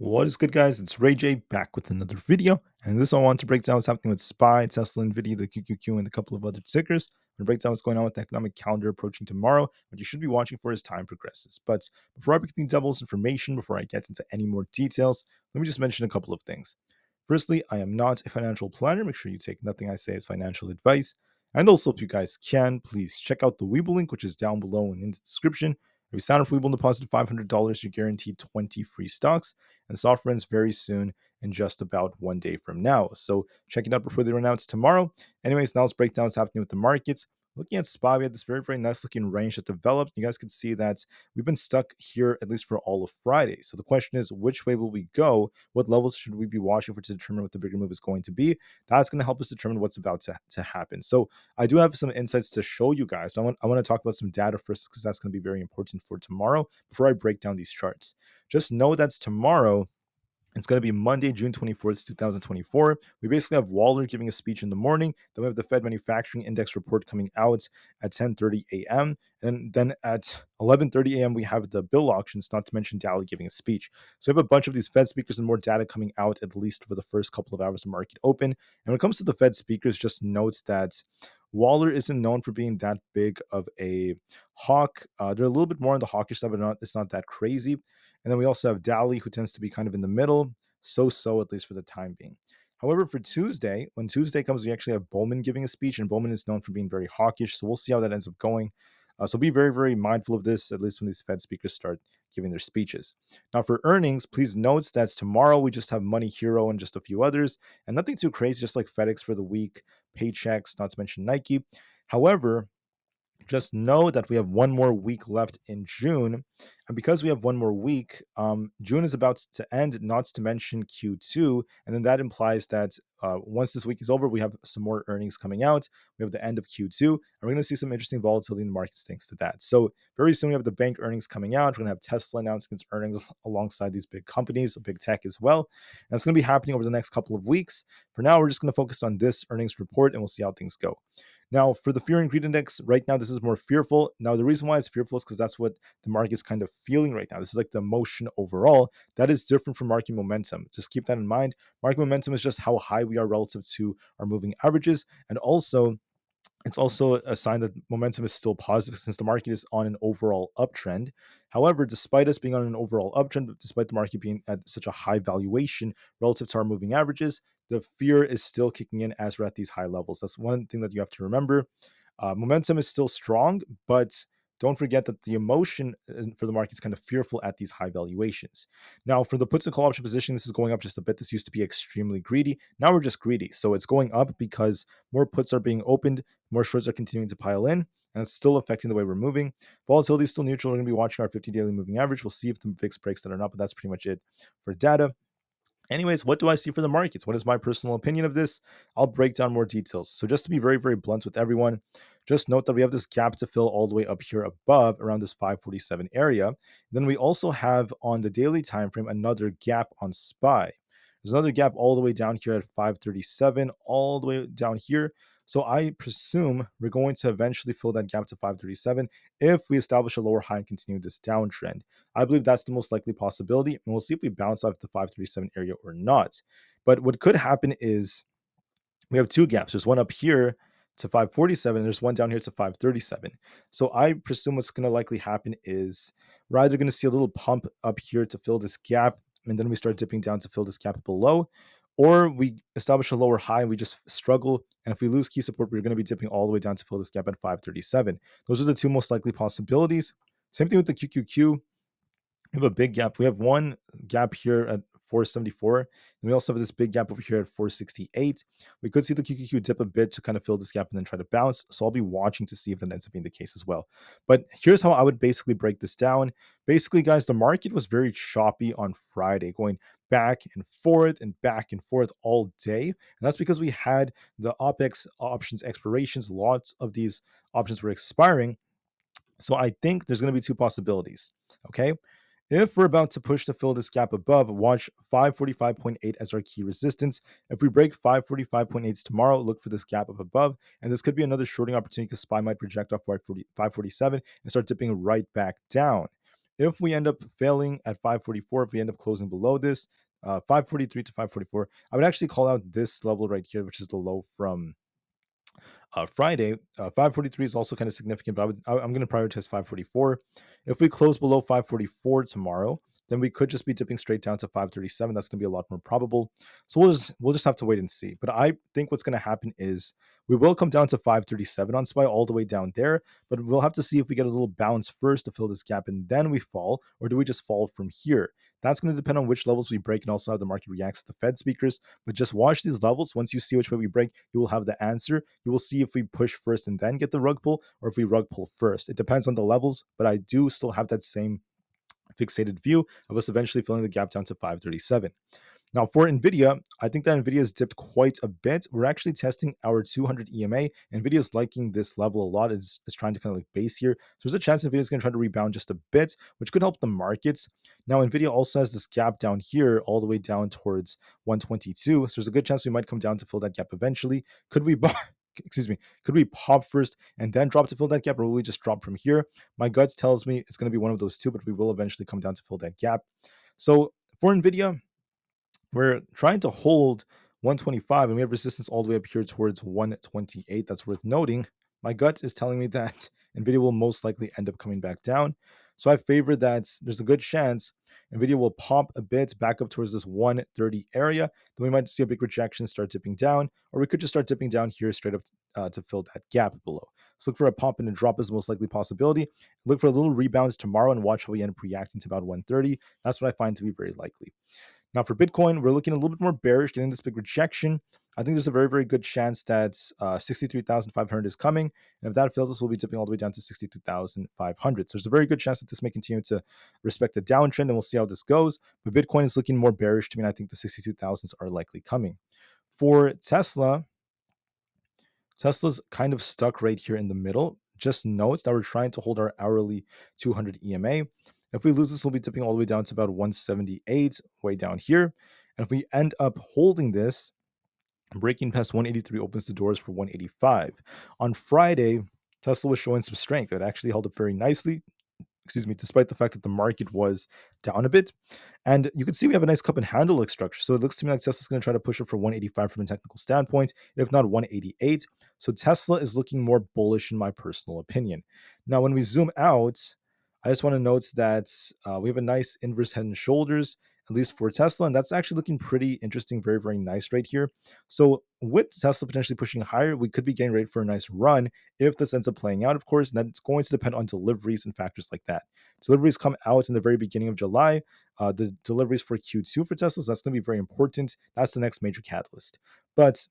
What is good, guys? It's Rey-Jay back with another video. And this one I want to break down what's happening with SPY, Tesla, Nvda, the QQQ, and a couple of other tickers. I'm going to break down what's going on with the economic calendar approaching tomorrow, what you should be watching for as time progresses. But before I begin devil's information, before I get into any more details, let me just mention a couple of things. Firstly, I am not a financial planner. Make sure you take nothing I say as financial advice. And also, if you guys can, please check out the Webull link, which is down below and in the description. If you sign up for Webull and deposit $500, you're guaranteed 20 free stocks, and this offer ends very soon in just about 1 day from now. So check it out before they run out tomorrow. Anyways, now let's break down what's happening with the markets. Looking at SPY, we had this very, very nice looking range that developed. You guys can see that we've been stuck here at least for all of Friday. So the question is, which way will we go? What levels should we be watching for to determine what the bigger move is going to be? That's going to help us determine what's about to happen. So I do have some insights to show you guys, but I want to talk about some data first because that's going to be very important for tomorrow before I break down these charts. Just know that's tomorrow. It's going to be Monday, June 24th, 2024. We basically have Waller giving a speech in the morning. Then we have the Fed Manufacturing Index report coming out at 10:30 a.m. And then at 11:30 a.m., we have the bill auctions, not to mention Daly giving a speech. So we have a bunch of these Fed speakers and more data coming out, at least for the first couple of hours of market open. And when it comes to the Fed speakers, just note that Waller isn't known for being that big of a hawk. They're a little bit more on the hawkish side, but it's not that crazy. And then we also have Daly, who tends to be kind of in the middle, so at least for the time being. However, for Tuesday, when Tuesday comes, we actually have Bowman giving a speech, and Bowman is known for being very hawkish. So we'll see how that ends up going. So be very, very mindful of this, at least when these Fed speakers start giving their speeches. Now, for earnings, please note that tomorrow we just have Money Hero and just a few others, and nothing too crazy, just like FedEx for the week, Paychecks, not to mention Nike. However, just know that we have one more week left in June. And because we have one more week, June is about to end, not to mention Q2. And then that implies that once this week is over, we have some more earnings coming out. We have the end of Q2, and we're going to see some interesting volatility in the markets thanks to that. So very soon we have the bank earnings coming out. We're going to have Tesla announcing its earnings alongside these big companies, big tech as well. And it's going to be happening over the next couple of weeks. For now, we're just going to focus on this earnings report, and we'll see how things go. Now, for the fear and greed index, right now, this is more fearful. Now, the reason why it's fearful is because that's what the market's kind of feeling right now. This is like the emotion overall. That is different from market momentum. Just keep that in mind. Market momentum is just how high we are relative to our moving averages. And also, it's also a sign that momentum is still positive since the market is on an overall uptrend. However, despite us being on an overall uptrend, despite the market being at such a high valuation relative to our moving averages, the fear is still kicking in as we're at these high levels. That's one thing that you have to remember. Momentum is still strong, but don't forget that the emotion for the market is kind of fearful at these high valuations. Now, for the puts and call option position, this is going up just a bit. This used to be extremely greedy. Now we're just greedy. So it's going up because more puts are being opened, more shorts are continuing to pile in, and it's still affecting the way we're moving. Volatility is still neutral. We're going to be watching our 50 daily moving average. We'll see if the VIX breaks that or not, but that's pretty much it for data. Anyways, what do I see for the markets? What is my personal opinion of this? I'll break down more details. So just to be very, very blunt with everyone, just note that we have this gap to fill all the way up here above around this 547 area. Then we also have on the daily time frame another gap on SPY. There's another gap all the way down here at 537, all the way down here. So I presume we're going to eventually fill that gap to 537 if we establish a lower high and continue this downtrend. I believe that's the most likely possibility, and we'll see if we bounce off the 537 area or not. But what could happen is we have two gaps. There's one up here to 547, and there's one down here to 537. So I presume what's going to likely happen is we're either going to see a little pump up here to fill this gap, and then we start dipping down to fill this gap below, or we establish a lower high and we just struggle. And if we lose key support, we're going to be dipping all the way down to fill this gap at 537. Those are the two most likely possibilities. Same thing with the QQQ. We have a big gap. We have one gap here at 474, and we also have this big gap over here at 468. We could see the QQQ dip a bit to kind of fill this gap and then try to bounce. So I'll be watching to see if that ends up being the case as well. But here's how I would basically break this down. Basically, guys, the market was very choppy on Friday, going back and forth all day. And that's because we had the OPEX options expirations. Lots of these options were expiring. So I think there's going to be two possibilities. Okay. If we're about to push to fill this gap above, watch 545.8 as our key resistance. If we break 545.8 tomorrow, look for this gap up above. And this could be another shorting opportunity because SPY might project off 547 and start dipping right back down. If we end up failing at 544, if we end up closing below this, 543 to 544, I would actually call out this level right here, which is the low from Friday. 543 is also kind of significant, but I'm going to prioritize 544. If we close below 544 tomorrow, then we could just be dipping straight down to 537. That's going to be a lot more probable. So we'll just have to wait and see. But I think what's going to happen is we will come down to 537 on SPY all the way down there, but we'll have to see if we get a little bounce first to fill this gap and then we fall, or do we just fall from here? That's going to depend on which levels we break and also how the market reacts to the Fed speakers. But just watch these levels. Once you see which way we break, you will have the answer. You will see if we push first and then get the rug pull, or if we rug pull first. It depends on the levels, but I do still have that same fixated view of us eventually filling the gap down to 537. Now for Nvda, I think that Nvda has dipped quite a bit. We're actually testing our 200 EMA. Nvda is liking this level a lot. Is trying to kind of like base here. So there's a chance Nvda is going to try to rebound just a bit, which could help the markets. Now Nvda also has this gap down here, all the way down towards 122. So there's a good chance we might come down to fill that gap eventually. Could we? Excuse me. Could we pop first and then drop to fill that gap, or will we just drop from here? My gut tells me it's going to be one of those two, but we will eventually come down to fill that gap. So for Nvda, we're trying to hold 125 and we have resistance all the way up here towards 128. That's worth noting. My gut is telling me that Nvidia will most likely end up coming back down. So I favor that there's a good chance Nvidia will pop a bit back up towards this 130 area. Then we might see a big rejection, start dipping down, or we could just start dipping down here straight up to fill that gap below. So look for a pop and a drop is the most likely possibility. Look for a little rebounds tomorrow and watch how we end up reacting to about 130. That's what I find to be very likely. Now for Bitcoin, we're looking a little bit more bearish, getting this big rejection. I think there's a very, very good chance that 63,500 is coming. And if that fails us, we'll be dipping all the way down to 62,500. So there's a very good chance that this may continue to respect the downtrend, and we'll see how this goes. But Bitcoin is looking more bearish to me, and I think the 62,000s are likely coming. For Tesla's kind of stuck right here in the middle. Just note that we're trying to hold our hourly 200 EMA. If we lose this, we'll be dipping all the way down to about 178, way down here. And if we end up holding this, breaking past 183 opens the doors for 185. On Friday, Tesla was showing some strength. It actually held up very nicely, despite the fact that the market was down a bit. And you can see we have a nice cup and handle like structure. So it looks to me like Tesla's going to try to push up for 185 from a technical standpoint, if not 188. So Tesla is looking more bullish in my personal opinion. Now, when we zoom out, I just want to note that we have a nice inverse head and shoulders, at least for Tesla, and that's actually looking pretty interesting, very, very nice right here. So with Tesla potentially pushing higher, we could be getting ready for a nice run if this ends up playing out, of course, and then it's going to depend on deliveries and factors like that. Deliveries come out in the very beginning of July. The deliveries for Q2 for Tesla, so that's going to be very important. That's the next major catalyst. But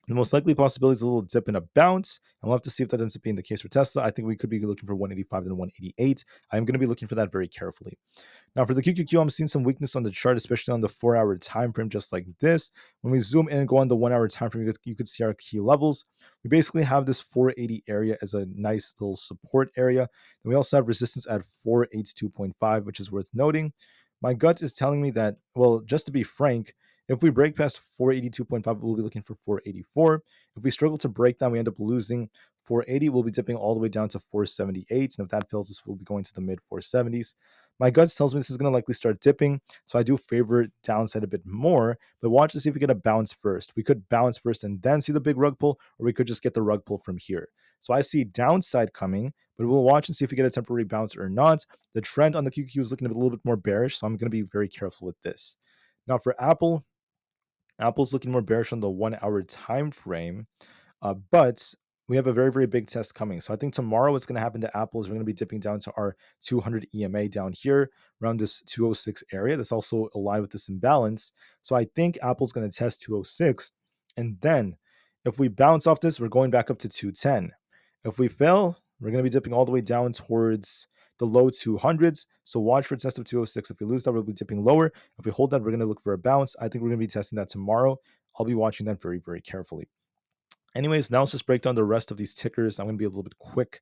the most likely possibility is a little dip and a bounce, and we'll have to see if that ends up being the case for Tesla. I think we could be looking for 185 and 188. I'm going to be looking for that very carefully. Now for the QQQ, I'm seeing some weakness on the chart, especially on the 4-hour time frame, just like this. When we zoom in and go on the 1-hour time frame, you could see our key levels. We basically have this 480 area as a nice little support area. And we also have resistance at 482.5, which is worth noting. My gut is telling me that, well, just to be frank, if we break past 482.5, we'll be looking for 484. If we struggle to break down, we end up losing 480. We'll be dipping all the way down to 478. And if that fails us, we'll be going to the mid 470s. My guts tells me this is going to likely start dipping. So I do favor downside a bit more, but watch to see if we get a bounce first. We could bounce first and then see the big rug pull, or we could just get the rug pull from here. So I see downside coming, but we'll watch and see if we get a temporary bounce or not. The trend on the QQQ is looking a little bit more bearish, so I'm going to be very careful with this. Now for Apple's looking more bearish on the 1-hour time frame, but we have a very, very big test coming. So I think tomorrow what's going to happen to Apple is we're going to be dipping down to our 200 EMA down here around this 206 area. That's also aligned with this imbalance. So I think Apple's going to test 206. And then if we bounce off this, we're going back up to 210. If we fail, we're going to be dipping all the way down towards the low 200s. So watch for a test of 206. If we lose that, we'll be dipping lower. If we hold that, we're going to look for a bounce. I think we're going to be testing that tomorrow. I'll be watching that very, very carefully. Anyways, now let's just break down the rest of these tickers. I'm going to be a little bit quick.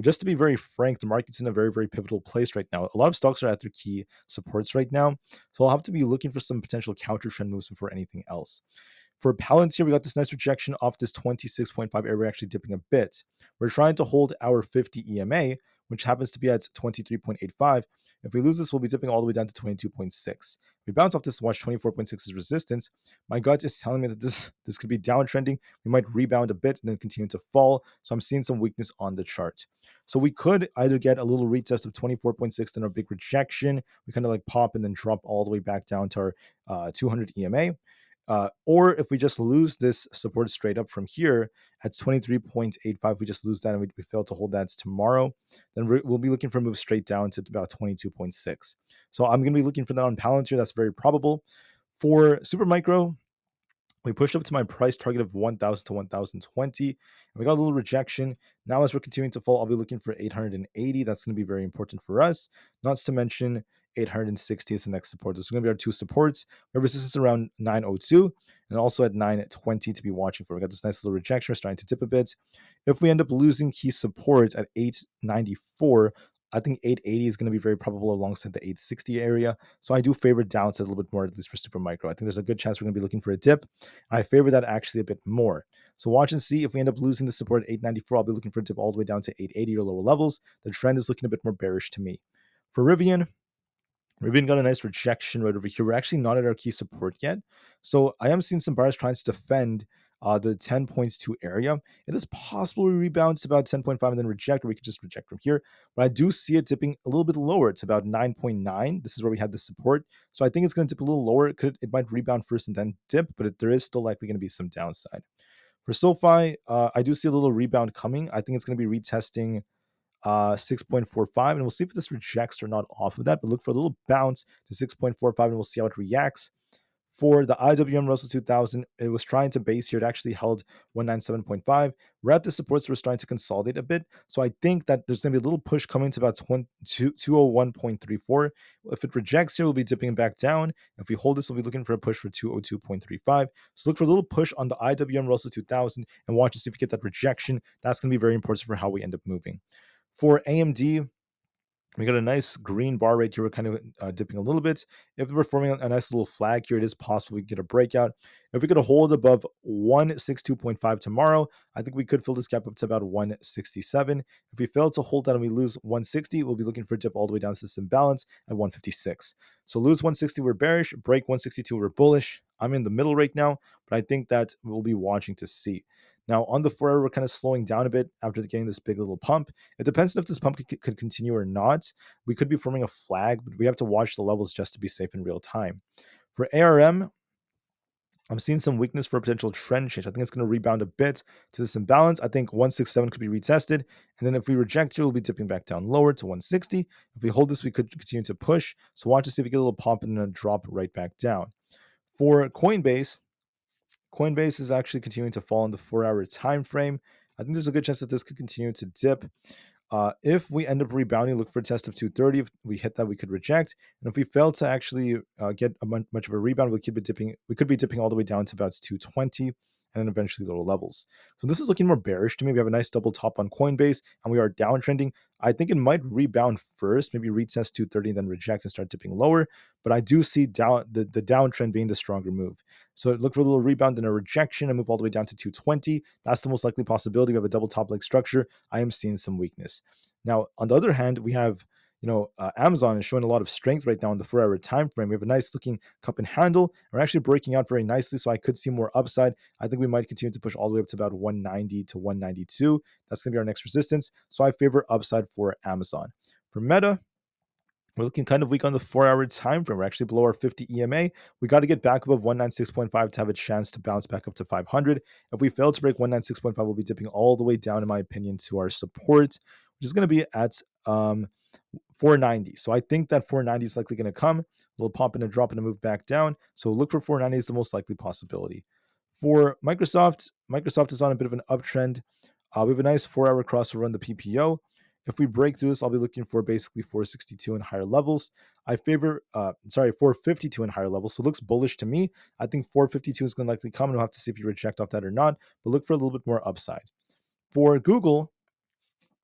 Just to be very frank, the market's in a very, very pivotal place right now. A lot of stocks are at their key supports right now. So I'll have to be looking for some potential counter trend moves before anything else. For Palantir, we got this nice rejection off this 26.5 area. We're actually dipping a bit. We're trying to hold our 50 EMA. which happens to be at 23.85. If we lose this, we'll be dipping all the way down to 22.6. We bounce off this, watch 24.6 as resistance. My gut is telling me that this could be downtrending. We might rebound a bit and then continue to fall. So I'm seeing some weakness on the chart. So we could either get a little retest of 24.6, then a big rejection. We kind of like pop and then drop all the way back down to our 200 EMA. Or if we just lose this support straight up from here at 23.85, we just lose that and we fail to hold that tomorrow, then we'll be looking for a move straight down to about 22.6. So I'm going to be looking for that on Palantir. That's very probable. For Supermicro, we pushed up to my price target of 1,000 to 1,020, and we got a little rejection. Now, as we're continuing to fall, I'll be looking for 880. That's going to be very important for us. Not to mention 860 is the next support. Those are going to be our two supports. We have resistance around 902 and also at 920 to be watching for. We got this nice little rejection. We're starting to dip a bit. If we end up losing key support at 894, I think 880 is going to be very probable alongside the 860 area. So I do favor downside a little bit more, at least for Supermicro. I think there's a good chance we're going to be looking for a dip. I favor that actually a bit more. So watch and see. If we end up losing the support at 894, I'll be looking for a dip all the way down to 880 or lower levels. The trend is looking a bit more bearish to me. For Rivian got a nice rejection right over here. We're actually not at our key support yet. So I am seeing some buyers trying to defend the 10.2 area. It is possible we rebound to about 10.5 and then reject, or we could just reject from here. But I do see it dipping a little bit lower. It's about 9.9. This is where we had the support. So I think it's going to dip a little lower. It might rebound first and then dip, but there is still likely going to be some downside. For SoFi, I do see a little rebound coming. I think it's going to be retesting 6.45, and we'll see if this rejects or not off of that, but look for a little bounce to 6.45 and we'll see how it reacts. For the IWM Russell 2000, it was trying to base here. It actually held 197.5. We're at the supports, we're starting to consolidate a bit. So I think that there's going to be a little push coming to about 201.34. If it rejects here, we'll be dipping back down. If we hold this, we'll be looking for a push for 202.35. So look for a little push on the IWM Russell 2000 and watch to see if we get that rejection. That's going to be very important for how we end up moving. For AMD, we got a nice green bar right here. We're kind of dipping a little bit. If we're forming a nice little flag here, it is possible we get a breakout. If we could hold above 162.5 tomorrow, I think we could fill this gap up to about 167. If we fail to hold that and we lose 160, we'll be looking for a dip all the way down to this imbalance at 156. So lose 160, we're bearish. Break 162, we're bullish. I'm in the middle right now, but I think that we'll be watching to see. Now, on the 4 hour, we're kind of slowing down a bit after getting this big little pump. It depends on if this pump could continue or not. We could be forming a flag, but we have to watch the levels just to be safe in real time. For ARM, I'm seeing some weakness for a potential trend change. I think it's going to rebound a bit to this imbalance. I think 167 could be retested. And then if we reject here, we'll be dipping back down lower to 160. If we hold this, we could continue to push. So watch to see if we get a little pump and then drop right back down. For Coinbase is actually continuing to fall in the 4 hour time frame. I think there's a good chance that this could continue to dip. If we end up rebounding, look for a test of 230. If we hit that, we could reject. And if we fail to actually get much of a rebound, we could be dipping all the way down to about 220 and then eventually lower levels. So this is looking more bearish to me. We have a nice double top on Coinbase and we are downtrending. I think it might rebound first, maybe retest 230 and then reject and start dipping lower. But I do see the downtrend being the stronger move. So look for a little rebound and a rejection and move all the way down to 220. That's the most likely possibility. We have a double top leg structure. I am seeing some weakness. Now, on the other hand, we have Amzn is showing a lot of strength right now in the 4 hour time frame. We have a nice looking cup and handle. We're actually breaking out very nicely, so I could see more upside. I think we might continue to push all the way up to about 190 to 192. That's going to be our next resistance. So I favor upside for Amzn. For Meta, we're looking kind of weak on the 4 hour time frame. We're actually below our 50 EMA. We got to get back above 196.5 to have a chance to bounce back up to 500. If we fail to break 196.5, we'll be dipping all the way down, in my opinion, to our support, which is going to be at 490. So I think that 490 is likely going to come. A little pop and a drop and a move back down. So look for 490 is the most likely possibility. For Microsoft is on a bit of an uptrend. We have a nice 4 hour crossover on the PPO. If we break through this, I'll be looking for basically 462 and higher levels. I favor 452 and higher levels. So it looks bullish to me. I think 452 is going to likely come, and we'll have to see if you reject off that or not. But look for a little bit more upside. For Google,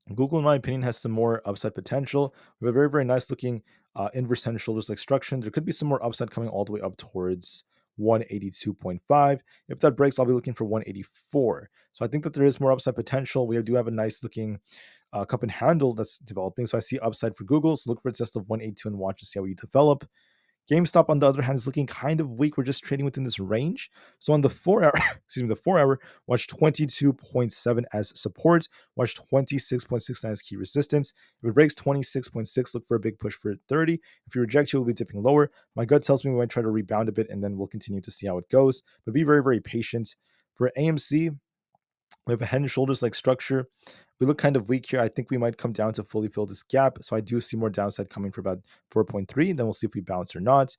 in my opinion, has some more upside potential. We have a very, very nice looking inverse head and shoulders like structure. There could be some more upside coming all the way up towards 182.5. If that breaks, I'll be looking for 184. So I think that there is more upside potential. We do have a nice looking cup and handle that's developing. So I see upside for Google. So look for a test of 182 and watch to see how we develop. GameStop, on the other hand, is looking kind of weak. We're just trading within this range. So on the 4 hour, excuse me, the 4 hour, watch 22.7 as support, watch 26.69 as key resistance. If it breaks 26.6, look for a big push for 30. If you reject, you'll be dipping lower. My gut tells me we might try to rebound a bit, and then we'll continue to see how it goes. But be very, very patient. For AMC, we have a head and shoulders like structure. We look kind of weak here. I think we might come down to fully fill this gap. So I do see more downside coming for about 4.3. Then we'll see if we bounce or not.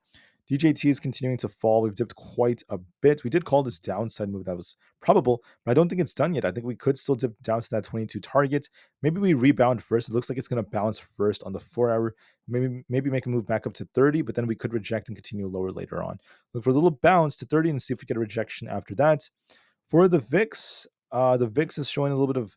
DJT is continuing to fall. We've dipped quite a bit. We did call this downside move that was probable, but I don't think it's done yet. I think we could still dip down to that 22 target. Maybe we rebound first. It looks like it's going to bounce first on the 4 hour. Maybe make a move back up to 30, but then we could reject and continue lower later on. Look for a little bounce to 30 and see if we get a rejection after that. For the VIX is showing a little bit of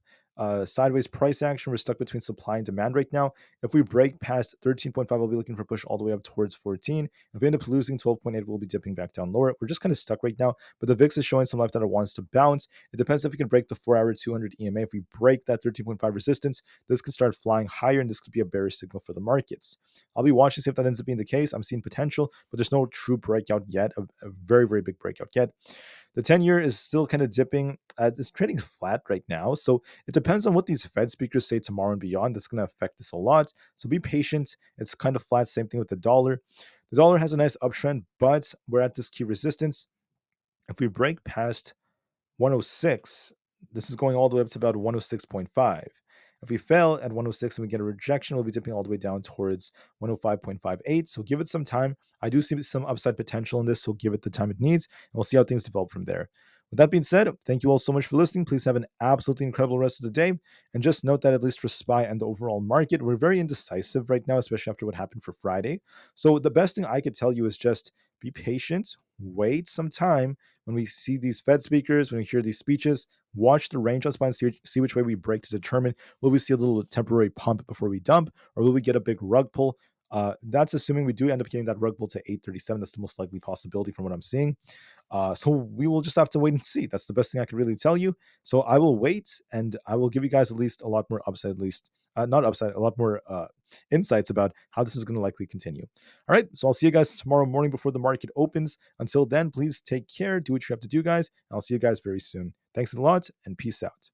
sideways price action. We're stuck between supply and demand right now. If we break past 13.5, I'll be looking for push all the way up towards 14. If we end up losing 12.8, we'll be dipping back down lower. We're just kind of stuck right now, but the VIX is showing some life that it wants to bounce. It depends if we can break the 4 hour 200 EMA. If we break that 13.5 resistance, this could start flying higher, and this could be a bearish signal for the markets. I'll be watching to see if that ends up being the case. I'm seeing potential, but there's no true breakout yet, a very, very big breakout yet. The 10-year is still kind of dipping. It's trading flat right now. So it depends on what these Fed speakers say tomorrow and beyond. That's going to affect this a lot. So be patient. It's kind of flat. Same thing with the dollar. The dollar has a nice uptrend, but we're at this key resistance. If we break past 106, this is going all the way up to about 106.5. If we fail at 106 and we get a rejection, we'll be dipping all the way down towards 105.58. So give it some time. I do see some upside potential in this, so give it the time it needs, and we'll see how things develop from there. With that being said, thank you all so much for listening. Please have an absolutely incredible rest of the day. And just note that at least for SPY and the overall market, we're very indecisive right now, especially after what happened for Friday. So the best thing I could tell you is just be patient, wait some time. When we see these Fed speakers, when we hear these speeches, watch the range on SPY and see which way we break to determine, will we see a little temporary pump before we dump, or will we get a big rug pull? That's assuming we do end up getting that rug pull to 837. That's the most likely possibility from what I'm seeing. So we will just have to wait and see. That's the best thing I can really tell you. So I will wait, and I will give you guys at least a lot more upside, at least not upside, a lot more insights about how this is going to likely continue. All right. So I'll see you guys tomorrow morning before the market opens. Until then, please take care. Do what you have to do, guys. And I'll see you guys very soon. Thanks a lot, and peace out.